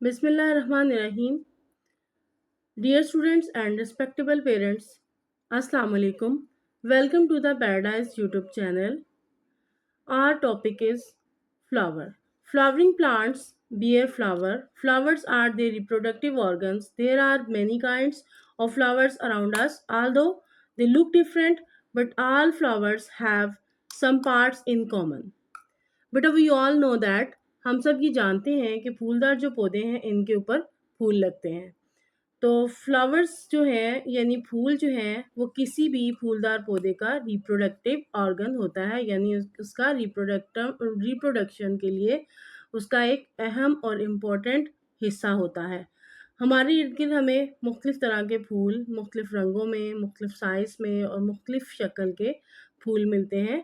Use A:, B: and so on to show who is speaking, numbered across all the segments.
A: Bismillahirrahmanirrahim. Dear students and respectable parents, Assalamu alaikum. Welcome to the Paradise YouTube channel. Our topic is flower. Flowering plants bear flower. Flowers are their reproductive organs. There are many kinds of flowers around us, although they look different, but all flowers have some parts in common. But we all know that हम सब ये जानते हैं कि फूलदार जो पौधे हैं इनके ऊपर फूल लगते हैं। तो फ्लावर्स जो हैं यानी फूल जो हैं वो किसी भी फूलदार पौधे का रिप्रोडक्टिव ऑर्गन होता है, यानी उसका रिप्रोडक्शन के लिए उसका एक अहम और इम्पोर्टेंट हिस्सा होता है। हमारे इर्द गिर्द हमें मुख्तलिफ़ तरह के फूल मुख्तलिफ़ रंगों में, मुख्तलिफ़ साइज़ में और मुख्तलिफ़ शक्ल के फूल मिलते हैं।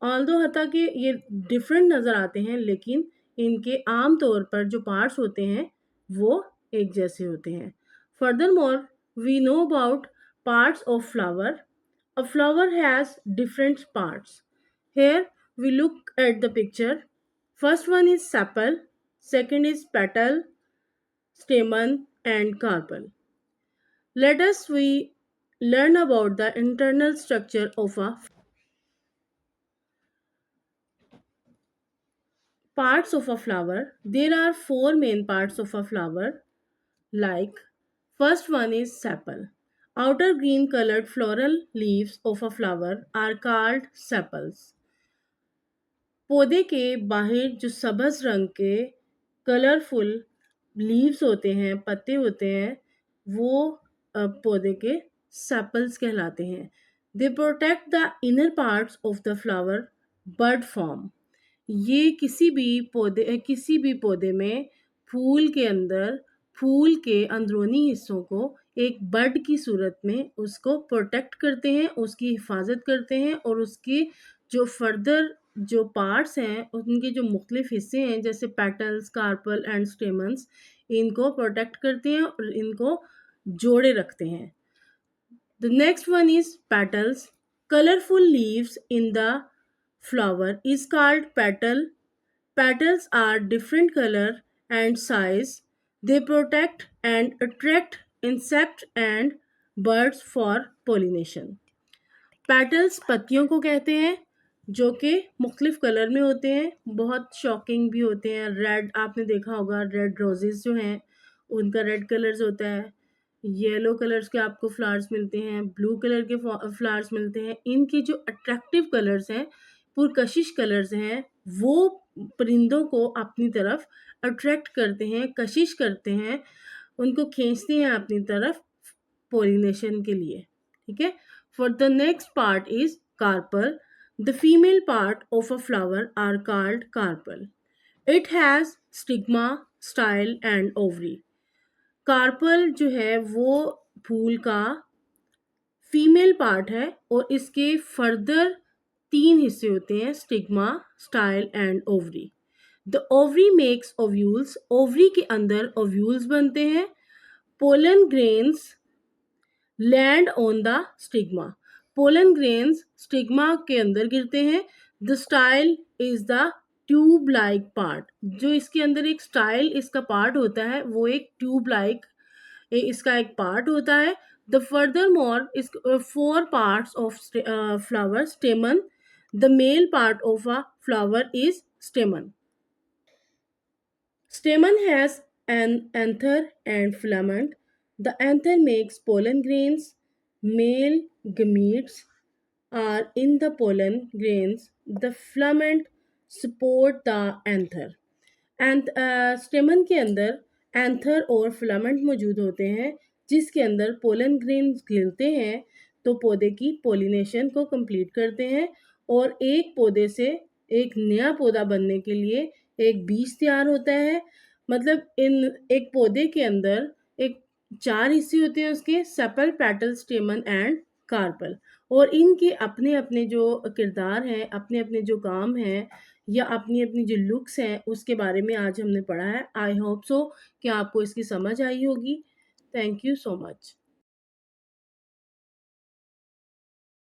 A: ऑल्दो हता कि ये डिफरेंट नज़र आते हैं, लेकिन इनके आम तौर पर जो पार्ट्स होते हैं वो एक जैसे होते हैं। Furthermore we know about parts of flower. A flower has different parts. Here we look at the picture. First one is sepal, second is petal, stamen and carpel. Let us we learn about the internal structure of a parts of a flower. There are four main parts of a flower. Like, first one is sepal. Outer green colored floral leaves of a flower are called sepals. पौधे के बाहर जो सब्ज रंग के colourful leaves होते हैं, पत्ते होते हैं, वो पौधे के सेपल्स कहलाते हैं। They protect the inner parts of the flower bud form. ये किसी भी पौधे में फूल के अंदर फूल के अंदरूनी हिस्सों को एक बड की सूरत में उसको प्रोटेक्ट करते हैं, उसकी हिफाजत करते हैं और उसकी जो फर्दर जो पार्ट्स हैं उनके जो मुख्तलिफ हिस्से हैं जैसे पेटल्स, कार्पल एंड स्टेमन्स, इनको प्रोटेक्ट करते हैं और इनको जोड़े रखते हैं। The next one is petals. Colourful leaves in the flower is called petal. Petals are different color and size. They protect and attract insects and birds for pollination. Petals पत्तियों को कहते हैं जो कि मुख्तलिफ कलर में होते हैं, बहुत शॉकिंग भी होते हैं। रेड आपने देखा होगा, रेड रोजेस जो हैं उनका रेड कलर्स होता है, येलो कलर्स के आपको फ्लावर्स मिलते हैं, ब्लू कलर के फ्लावर्स मिलते हैं। इनके जो अट्रैक्टिव कलर्स हैं, पुरकशिश कलर्स हैं, वो परिंदों को अपनी तरफ अट्रैक्ट करते हैं, कशिश करते हैं, उनको खींचते हैं अपनी तरफ पोलिनेशन के लिए। ठीक है। For the next part is carpel. The female part of a flower are called carpel. It has stigma, style and ovary. Carpel जो है वो फूल का फीमेल पार्ट है और इसके फर्दर तीन हिस्से होते हैं, stigma, style and ovary. The ovary makes ovules. Ovary के अंदर ओव्यूल्स बनते हैं। Pollen grains land on the stigma. Pollen grains stigma के अंदर गिरते हैं। The style is the tube like part. जो इसके अंदर एक स्टाइल इसका पार्ट होता है वो एक ट्यूब लाइक इसका एक पार्ट होता है। द फर्दर मोर इस four parts of flower स्टेमन। The male part of a flower is stamen. Stamen has an anther and filament. The anther makes pollen grains. Male gametes are in the pollen grains. The filament support the anther. And stamen के अंदर anther और filament मौजूद होते हैं जिसके अंदर pollen grains गिरते हैं तो पौधे की पोलिनेशन को कंप्लीट करते हैं और एक पौधे से एक नया पौधा बनने के लिए एक बीज तैयार होता है। मतलब इन एक पौधे के अंदर एक चार हिस्से होते हैं उसके, sepal, petal, stamen and carpel, और इनके अपने अपने जो किरदार हैं, अपने अपने जो काम हैं या अपनी अपनी जो लुक्स हैं उसके बारे में आज हमने पढ़ा है। आई होप सो कि आपको इसकी समझ आई होगी। Thank you so much.